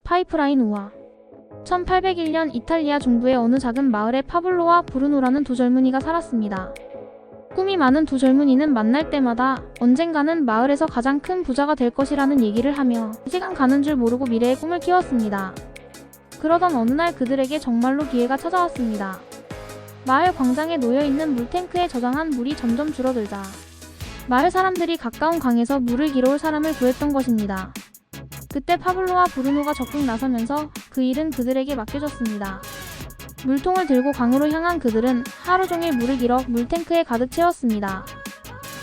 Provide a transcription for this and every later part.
파이프라인 우화. 1801년 이탈리아 중부의 어느 작은 마을에 파블로와 브루노라는 두 젊은이가 살았습니다. 꿈이 많은 두 젊은이는 만날 때마다 언젠가는 마을에서 가장 큰 부자가 될 것이라는 얘기를 하며 시간 가는 줄 모르고 미래의 꿈을 키웠습니다. 그러던 어느 날 그들에게 정말로 기회가 찾아왔습니다. 마을 광장에 놓여있는 물탱크에 저장한 물이 점점 줄어들자 마을 사람들이 가까운 강에서 물을 길어올 사람을 구했던 것입니다. 그때 파블로와 브루노가 적극 나서면서 그 일은 그들에게 맡겨졌습니다. 물통을 들고 강으로 향한 그들은 하루 종일 물을 길어 물탱크에 가득 채웠습니다.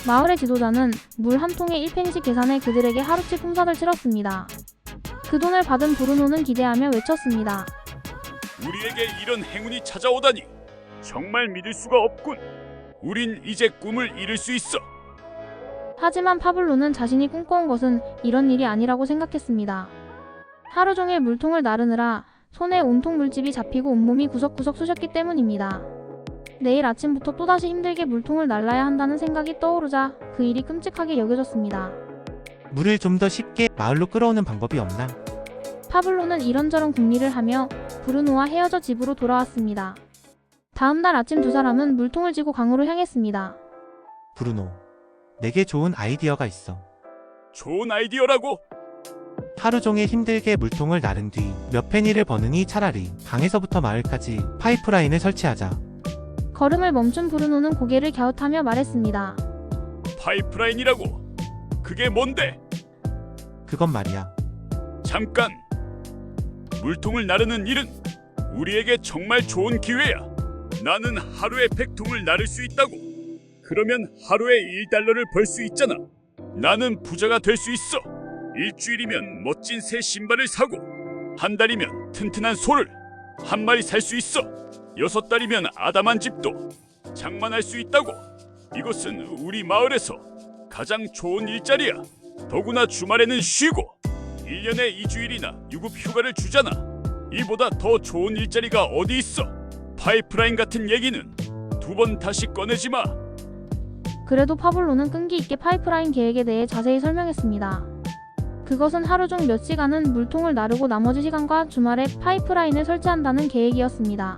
마을의 지도자는 물 한 통에 1페니씩 계산해 그들에게 하루치 품삯을 치렀습니다. 그 돈을 받은 브루노는 기대하며 외쳤습니다. 우리에게 이런 행운이 찾아오다니 정말 믿을 수가 없군. 우린 이제 꿈을 이룰 수 있어. 하지만 파블로는 자신이 꿈꿔온 것은 이런 일이 아니라고 생각했습니다. 하루 종일 물통을 나르느라 손에 온통 물집이 잡히고 온몸이 구석구석 쑤셨기 때문입니다. 내일 아침부터 또다시 힘들게 물통을 날라야 한다는 생각이 떠오르자 그 일이 끔찍하게 여겨졌습니다. 물을 좀 더 쉽게 마을로 끌어오는 방법이 없나? 파블로는 이런저런 궁리를 하며 브루노와 헤어져 집으로 돌아왔습니다. 다음 날 아침 두 사람은 물통을 지고 강으로 향했습니다. 브루노, 내게 좋은 아이디어가 있어. 좋은 아이디어라고? 하루 종일 힘들게 물통을 나른 뒤 몇 페니를 버느니 차라리 강에서부터 마을까지 파이프라인을 설치하자. 걸음을 멈춘 브루노는 고개를 갸웃하며 말했습니다. 파이프라인이라고? 그게 뭔데? 그건 말이야. 잠깐! 물통을 나르는 일은 우리에게 정말 좋은 기회야. 나는 하루에 100통을 나를 수 있다고. 그러면 하루에 1달러를 벌 수 있잖아. 나는 부자가 될 수 있어. 일주일이면 멋진 새 신발을 사고, 한 달이면 튼튼한 소를 한 마리 살 수 있어. 6달이면 아담한 집도 장만할 수 있다고. 이것은 우리 마을에서 가장 좋은 일자리야. 더구나 주말에는 쉬고 1년에 2주일이나 유급 휴가를 주잖아. 이보다 더 좋은 일자리가 어디 있어. 파이프라인 같은 얘기는 두 번 다시 꺼내지 마. 그래도 파블로는 끈기 있게 파이프라인 계획에 대해 자세히 설명했습니다. 그것은 하루 중 몇 시간은 물통을 나르고 나머지 시간과 주말에 파이프라인을 설치한다는 계획이었습니다.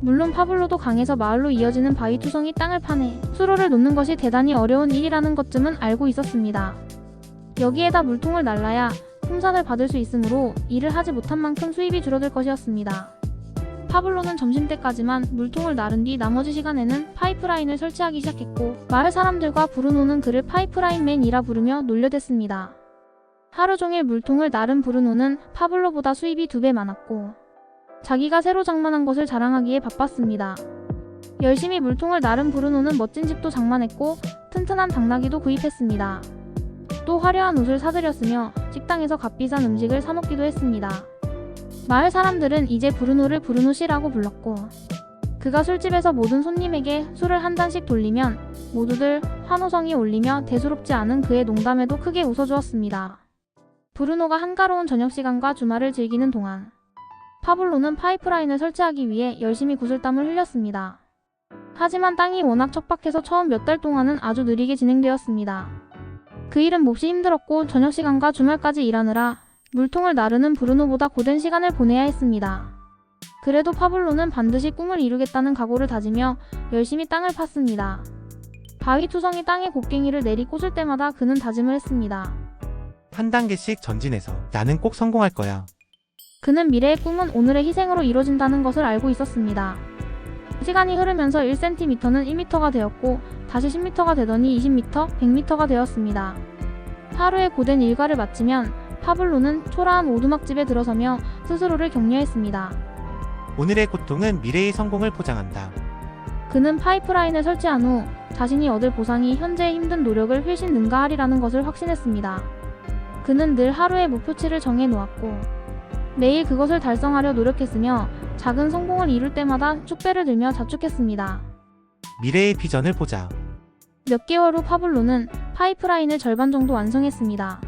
물론 파블로도 강에서 마을로 이어지는 바위 투성이 땅을 파내 수로를 놓는 것이 대단히 어려운 일이라는 것쯤은 알고 있었습니다. 여기에다 물통을 날라야 품삯을 받을 수 있으므로 일을 하지 못한 만큼 수입이 줄어들 것이었습니다. 파블로는 점심때까지만 물통을 나른 뒤 나머지 시간에는 파이프라인을 설치하기 시작했고 마을 사람들과 브루노는 그를 파이프라인맨이라 부르며 놀려댔습니다. 하루 종일 물통을 나른 브루노는 파블로보다 수입이 2배 많았고 자기가 새로 장만한 것을 자랑하기에 바빴습니다. 열심히 물통을 나른 브루노는 멋진 집도 장만했고 튼튼한 당나귀도 구입했습니다. 또 화려한 옷을 사들였으며 식당에서 값비싼 음식을 사 먹기도 했습니다. 마을 사람들은 이제 브루노를 브루노씨라고 불렀고 그가 술집에서 모든 손님에게 술을 한 잔씩 돌리면 모두들 환호성이 울리며 대수롭지 않은 그의 농담에도 크게 웃어주었습니다. 브루노가 한가로운 저녁시간과 주말을 즐기는 동안 파블로는 파이프라인을 설치하기 위해 열심히 구슬땀을 흘렸습니다. 하지만 땅이 워낙 척박해서 처음 몇 달 동안은 아주 느리게 진행되었습니다. 그 일은 몹시 힘들었고 저녁시간과 주말까지 일하느라 물통을 나르는 브루노보다 고된 시간을 보내야 했습니다. 그래도 파블로는 반드시 꿈을 이루겠다는 각오를 다지며 열심히 땅을 팠습니다. 바위 투성이 땅에 곡괭이를 내리 꽂을 때마다 그는 다짐을 했습니다. 한 단계씩 전진해서 나는 꼭 성공할 거야. 그는 미래의 꿈은 오늘의 희생으로 이루어진다는 것을 알고 있었습니다. 시간이 흐르면서 1cm는 1m가 되었고 다시 10m가 되더니 20m, 100m가 되었습니다. 하루의 고된 일과를 마치면 파블로는 초라한 오두막집에 들어서며 스스로를 격려했습니다. 오늘의 고통은 미래의 성공을 포장한다. 그는 파이프라인을 설치한 후 자신이 얻을 보상이 현재의 힘든 노력을 훨씬 능가하리라는 것을 확신했습니다. 그는 늘 하루의 목표치를 정해 놓았고 매일 그것을 달성하려 노력했으며 작은 성공을 이룰 때마다 축배를 들며 자축했습니다. 미래의 비전을 보자. 몇 개월 후 파블로는 파이프라인을 절반 정도 완성했습니다.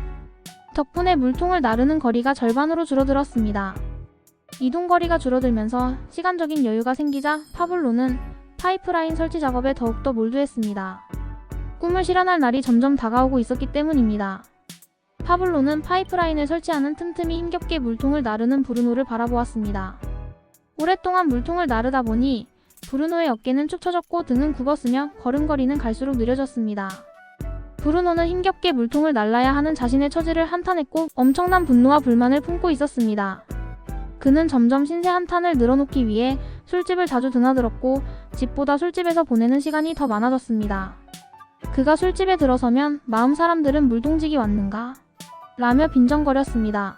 덕분에 물통을 나르는 거리가 절반으로 줄어들었습니다. 이동 거리가 줄어들면서 시간적인 여유가 생기자 파블로는 파이프라인 설치 작업에 더욱더 몰두했습니다. 꿈을 실현할 날이 점점 다가오고 있었기 때문입니다. 파블로는 파이프라인을 설치하는 틈틈이 힘겹게 물통을 나르는 브루노를 바라보았습니다. 오랫동안 물통을 나르다 보니 브루노의 어깨는 축 처졌고 등은 굽었으며 걸음걸이는 갈수록 느려졌습니다. 브루노는 힘겹게 물통을 날라야 하는 자신의 처지를 한탄했고 엄청난 분노와 불만을 품고 있었습니다. 그는 점점 신세 한탄을 늘어놓기 위해 술집을 자주 드나들었고 집보다 술집에서 보내는 시간이 더 많아졌습니다. 그가 술집에 들어서면 마음 사람들은 물동직이 왔는가? 라며 빈정거렸습니다.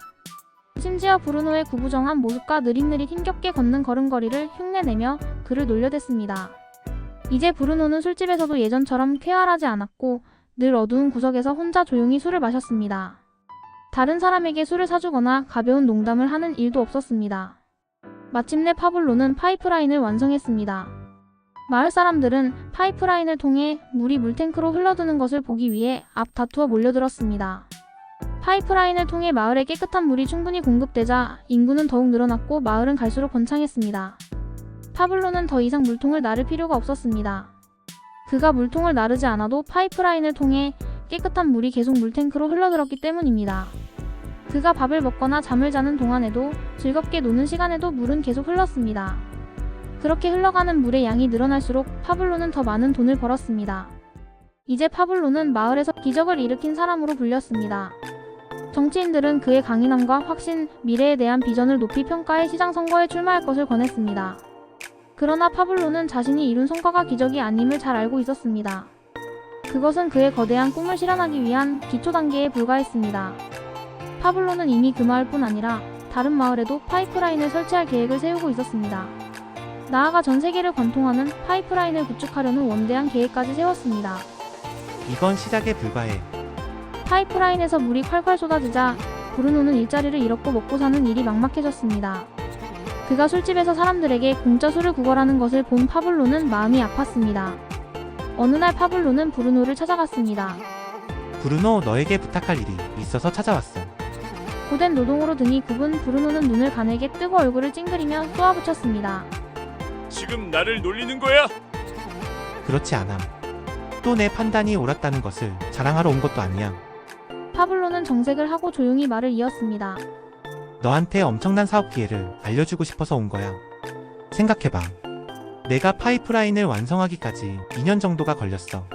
심지어 브루노의 구부정한 모습과 느릿느릿 힘겹게 걷는 걸음걸이를 흉내내며 그를 놀려댔습니다. 이제 브루노는 술집에서도 예전처럼 쾌활하지 않았고 늘 어두운 구석에서 혼자 조용히 술을 마셨습니다. 다른 사람에게 술을 사주거나 가벼운 농담을 하는 일도 없었습니다. 마침내 파블로는 파이프라인을 완성했습니다. 마을 사람들은 파이프라인을 통해 물이 물탱크로 흘러드는 것을 보기 위해 앞 다투어 몰려들었습니다. 파이프라인을 통해 마을에 깨끗한 물이 충분히 공급되자 인구는 더욱 늘어났고 마을은 갈수록 번창했습니다. 파블로는 더 이상 물통을 나를 필요가 없었습니다. 그가 물통을 나르지 않아도 파이프라인을 통해 깨끗한 물이 계속 물탱크로 흘러들었기 때문입니다. 그가 밥을 먹거나 잠을 자는 동안에도 즐겁게 노는 시간에도 물은 계속 흘렀습니다. 그렇게 흘러가는 물의 양이 늘어날수록 파블로는 더 많은 돈을 벌었습니다. 이제 파블로는 마을에서 기적을 일으킨 사람으로 불렸습니다. 정치인들은 그의 강인함과 확신, 미래에 대한 비전을 높이 평가해 시장 선거에 출마할 것을 권했습니다. 그러나 파블로는 자신이 이룬 성과가 기적이 아님을 잘 알고 있었습니다. 그것은 그의 거대한 꿈을 실현하기 위한 기초 단계에 불과했습니다. 파블로는 이미 그 마을뿐 아니라 다른 마을에도 파이프라인을 설치할 계획을 세우고 있었습니다. 나아가 전 세계를 관통하는 파이프라인을 구축하려는 원대한 계획까지 세웠습니다. 이건 시작에 불과해. 파이프라인에서 물이 콸콸 쏟아지자 브루노는 일자리를 잃었고 먹고 사는 일이 막막해졌습니다. 그가 술집에서 사람들에게 공짜 술을 구걸하는 것을 본 파블로는 마음이 아팠습니다. 어느 날 파블로는 브루노를 찾아갔습니다. 브루노, 너에게 부탁할 일이 있어서 찾아왔어. 고된 노동으로 등이 굽은 브루노는 눈을 가늘게 뜨고 얼굴을 찡그리며 쏘아붙였습니다. 지금 나를 놀리는 거야? 그렇지 않아. 또 내 판단이 옳았다는 것을 자랑하러 온 것도 아니야. 파블로는 정색을 하고 조용히 말을 이었습니다. 너한테 엄청난 사업 기회를 알려주고 싶어서 온 거야. 생각해봐. 내가 파이프라인을 완성하기까지 2년 정도가 걸렸어.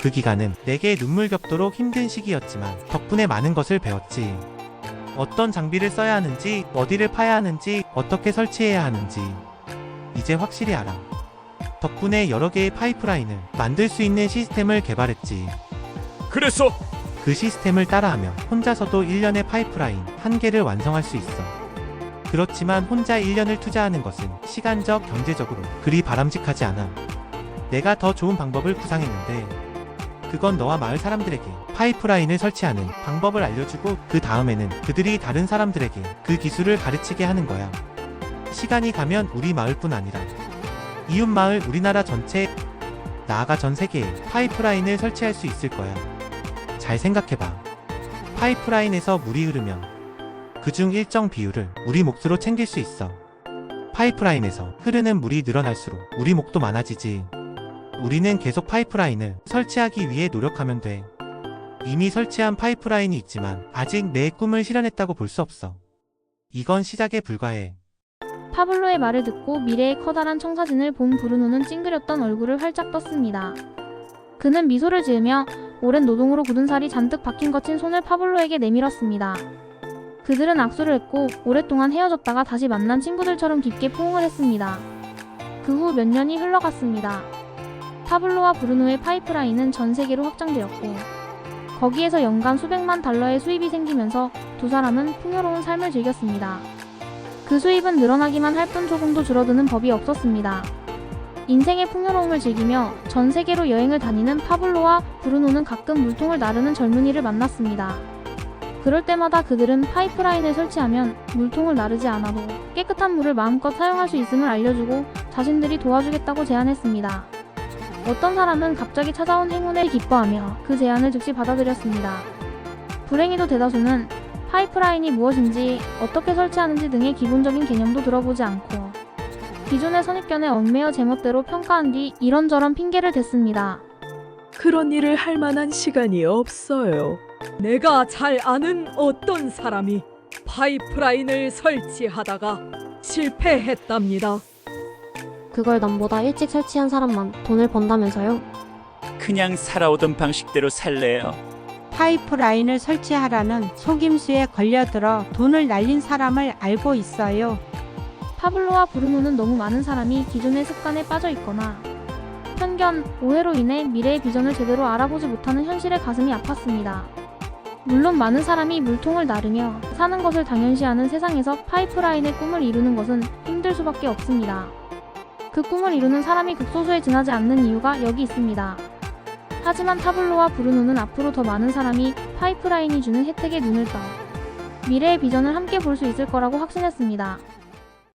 그 기간은 내게 눈물겹도록 힘든 시기였지만 덕분에 많은 것을 배웠지. 어떤 장비를 써야 하는지, 어디를 파야 하는지, 어떻게 설치해야 하는지 이제 확실히 알아. 덕분에 여러 개의 파이프라인을 만들 수 있는 시스템을 개발했지. 그래서 그 시스템을 따라하면 혼자서도 1년의 파이프라인 1개를 완성할 수 있어. 그렇지만 혼자 1년을 투자하는 것은 시간적, 경제적으로 그리 바람직하지 않아. 내가 더 좋은 방법을 구상했는데 그건 너와 마을 사람들에게 파이프라인을 설치하는 방법을 알려주고 그 다음에는 그들이 다른 사람들에게 그 기술을 가르치게 하는 거야. 시간이 가면 우리 마을뿐 아니라 이웃 마을, 우리나라 전체, 나아가 전 세계에 파이프라인을 설치할 수 있을 거야. 잘 생각해봐. 파이프라인에서 물이 흐르면 그중 일정 비율을 우리 몫으로 챙길 수 있어. 파이프라인에서 흐르는 물이 늘어날수록 우리 몫도 많아지지. 우리는 계속 파이프라인을 설치하기 위해 노력하면 돼. 이미 설치한 파이프라인이 있지만 아직 내 꿈을 실현했다고 볼 수 없어. 이건 시작에 불과해. 파블로의 말을 듣고 미래의 커다란 청사진을 본 브루노는 찡그렸던 얼굴을 활짝 떴습니다. 그는 미소를 지으며 오랜 노동으로 굳은 살이 잔뜩 박힌 거친 손을 파블로에게 내밀었습니다. 그들은 악수를 했고 오랫동안 헤어졌다가 다시 만난 친구들처럼 깊게 포옹을 했습니다. 그 후 몇 년이 흘러갔습니다. 파블로와 브루노의 파이프라인은 전 세계로 확장되었고 거기에서 연간 수백만 달러의 수입이 생기면서 두 사람은 풍요로운 삶을 즐겼습니다. 그 수입은 늘어나기만 할 뿐 조금도 줄어드는 법이 없었습니다. 인생의 풍요로움을 즐기며 전 세계로 여행을 다니는 파블로와 브루노는 가끔 물통을 나르는 젊은이를 만났습니다. 그럴 때마다 그들은 파이프라인을 설치하면 물통을 나르지 않아도 깨끗한 물을 마음껏 사용할 수 있음을 알려주고 자신들이 도와주겠다고 제안했습니다. 어떤 사람은 갑자기 찾아온 행운에 기뻐하며 그 제안을 즉시 받아들였습니다. 불행히도 대다수는 파이프라인이 무엇인지, 어떻게 설치하는지 등의 기본적인 개념도 들어보지 않고 기존의 선입견에 얽매여 제멋대로 평가한 뒤 이런저런 핑계를 댔습니다. 그런 일을 할 만한 시간이 없어요. 내가 잘 아는 어떤 사람이 파이프라인을 설치하다가 실패했답니다. 그걸 남보다 일찍 설치한 사람만 돈을 번다면서요? 그냥 살아오던 방식대로 살래요. 파이프라인을 설치하라는 속임수에 걸려들어 돈을 날린 사람을 알고 있어요. 파블로와 브루노는 너무 많은 사람이 기존의 습관에 빠져 있거나 편견, 오해로 인해 미래의 비전을 제대로 알아보지 못하는 현실에 가슴이 아팠습니다. 물론 많은 사람이 물통을 나르며 사는 것을 당연시하는 세상에서 파이프라인의 꿈을 이루는 것은 힘들 수밖에 없습니다. 그 꿈을 이루는 사람이 극소수에 지나지 않는 이유가 여기 있습니다. 하지만 타블로와 브루노는 앞으로 더 많은 사람이 파이프라인이 주는 혜택에 눈을 떠 미래의 비전을 함께 볼 수 있을 거라고 확신했습니다.